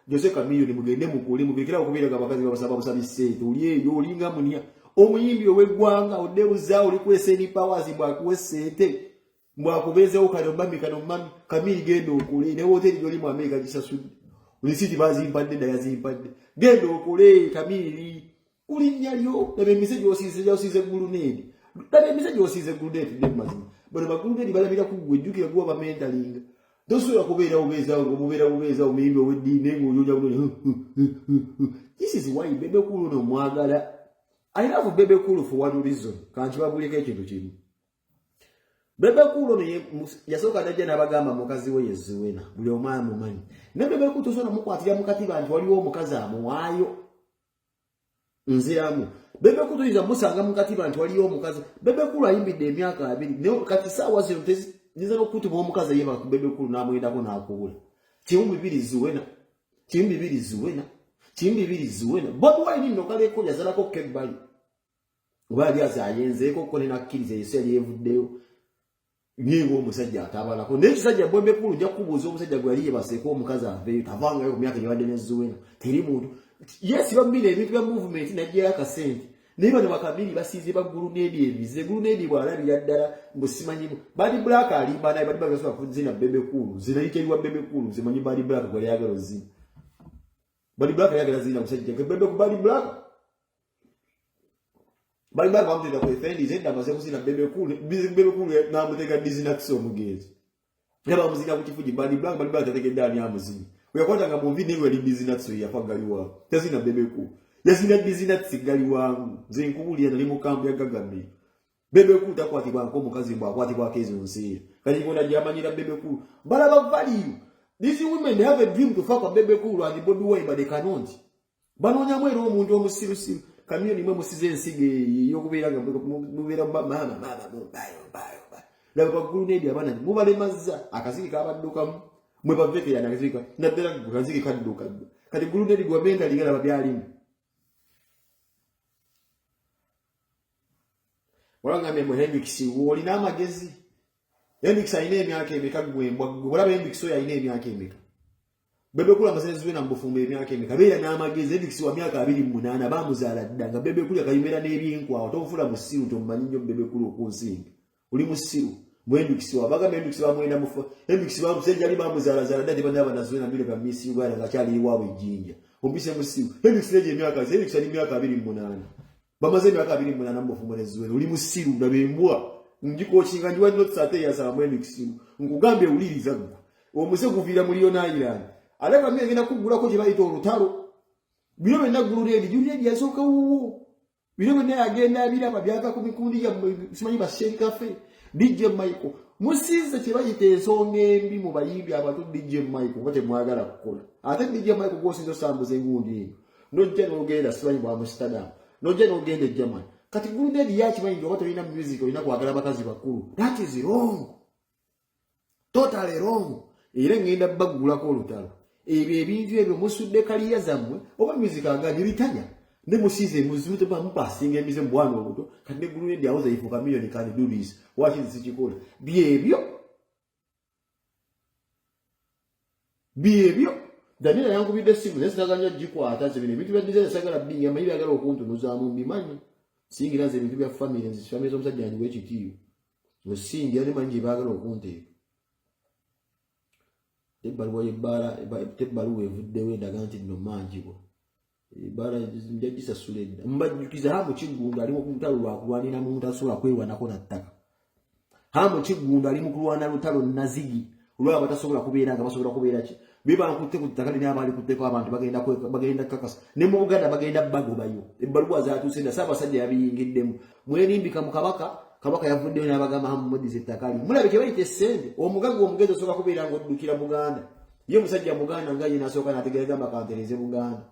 Jose Kamiliyoni mugende mukule mubikira okubira abakazi babasaba busabise tuliye yo linga munya omuyimbi owegwanga odebuza oli kweseni powers bwa kwesente mbwa kubeze ukalomba mami Kamili gendo okule ne hoteli joli mu America gisasu ulisiti bazi impande da yazi impande gendo okule Kamili uli nyalyo na message osize gulunedi da message osize gulunedi de mazima bano bagulunedi balabira kugwejukira gwa ba mentalinga doso yakubera ubeza umuyimbi owedine ngoyoja buno. This is why Bebe Cool no mwagala. I love Bebe Cool for one reason. Kanchi babulika ekintu kimu. Bebe Cool no yasoka naje nabagamba mukazi we Yezuwena buli omwana mumanyi. Ne Bebe Cool tosona mukwatira mukati bantu waliwo omukazi amuwaayo. Nziramu. Bebe Cool toyiza musanga mukati bantu waliwo omukazi. Bebe Cool ayimbidde emyaka 2. Ne kati sawa zino tezi niza no kuti omukazi yeba ku Bebe Cool namwenda ko nakubula. Chimbi bibiri zuwena. Bobi Wine no kale ko yazala ko kebali. Ubali azayenze ko kone nakkirize Yesu yali evuddeyo. Ngingo omusajja atabala ko n'ekisajja Bebe Cool nja kubuuza omusajja gwe yali yebaseko omukazi aveyo tavanga yo ku myaka gyabadde ne zuwena. Teri muntu. Yes bamile ebintu bya movement najja akasente. Niba ne bakabiri basize bagulu nedi ebize gulu nedi bwalabira ddala mbusimanyibu Badi Black ali bana badi bagasoka kuzina Bebe Cool zina yitebwa Bebe Cool zimanyi Badi Black gwe yagalo zina Badi Black yagala zina musajja ke Bebe ku Badi Black bamutenda ku efendi zenda maze kuzina Bebe Cool na mutega dizina kiso mugezi yaba muzina ku kifuji Badi Black ategedda ani amuzina uyakwata nga mu video ali dizina kiso yafagaliwa tazina Bebe Cool yazina dizina tsigali wangu zenkubulya nali mukambu ya Gagambe Bebe Cool takwatibwa nko mukazi mbwa akwatibwa kezo nsi kali kona jamanyira Bebe Cool balaba value. These women they have a dream to fuck Bebe Cool and Bobi Wine but they cannot. Banonya mwero omuntu omusirusiru Kamiliyoni mwe musize ensige yokubera mubera mama bayo la bagulu nedi abana mubale mazza akaziki kabaddukamu mwe baveke yana akazika nabera akaziki kadduka kati gulu nedi gwa benda ligala babyalimu. Walanga mwe Hendrix woli na magezi Hendrix ayine emyaka emeka gwembwa wala Hendrix oyo ayine emyaka emeka Bebe Cool amazene ziwe na mbufumu emyaka emeka beera na magezi Hendrix wa myaka 28 bamuzaala ddanga Bebe Cool akayimera n'ebyenkwawa tofula musiru tomanyi nnyo Bebe Cool okunsinga oli musiru mu Hendrix wa baga Hendrix wa mwenda mufu Hendrix wa musajja ali bamuzaala zaala ddate bana nazuwe na bile ka Miss Uganda ngakyali iwawe ejjinja ompise musiru Hendrix neje emyaka Hendrix ali myaka 28 bamaze myaka 28 mbufumu nezuwe oli musiru ndabembwa njiko chinga njwa not sate ya sa Hendrix ngugambe uliriza gwo omuse kuvira Million Island aleka mimi ngina kugula ko kibayito olutalo bino bena gulu redi Juliet yasoka uwo bino bena agenda abira ababyaka ku mikundi ya simanyi ba Sheri Cafe DJ Michael musize kibayite ensonga embi mu bayimbi abatu DJ Michael bate mwagala kukola ate DJ Michael gosizo sambuze ngundi no jeno ogenda simanyi bwa Amsterdam no jeno ogende Germany kati gulu redi yachi bayimbi obato ina music ina kwagala bakazi bakulu that is wrong totally wrong ire ngenda bagula ko olutalo ebyo ebintu ebyo musudde kaliya zammwe oba music aganye bitanya ne musize muzute ba mpasinga emize mbwana obuto kati gulu redi awuza ifuka Million can do this what is sikikola byebyo Daniela yangu bide simu nesaganya jikwata zibine bitu bya sagala binga mayibi agala okuntu nuzamu bimanyi singira ze bintu bya family z'omusajja yange wekitiyo musingi ali manji bagala okuntu ebaluwa yebala tebaluwa evuddewo endaga nti nno manjibo ebala njagisa sulenda mbajjukiza hamu kigunda ali mukutalo lwakulwanira mu ntasula kwewanako na ttaka hamu kigunda ali mukulwana lutalo nazigi olwaba tasobola kubeera nga basobola kubeera ki biba nkutte ku ttaka lino abali kutteko abantu bagenda kakasa ne mu Buganda bagenda bagobayo ebbaluwa zaatuuse Ssaabasajja yabiyingiddemu mwerimbika mu kabaka yavuddeyo n'abagamba hamu modize ettakali mulabike bayite ssente omugaga omugezi osobola kubeera ng'oddukira Buganda ye musajja Buganda nga ye n'asooka n'ategeera gamba kantereze Buganda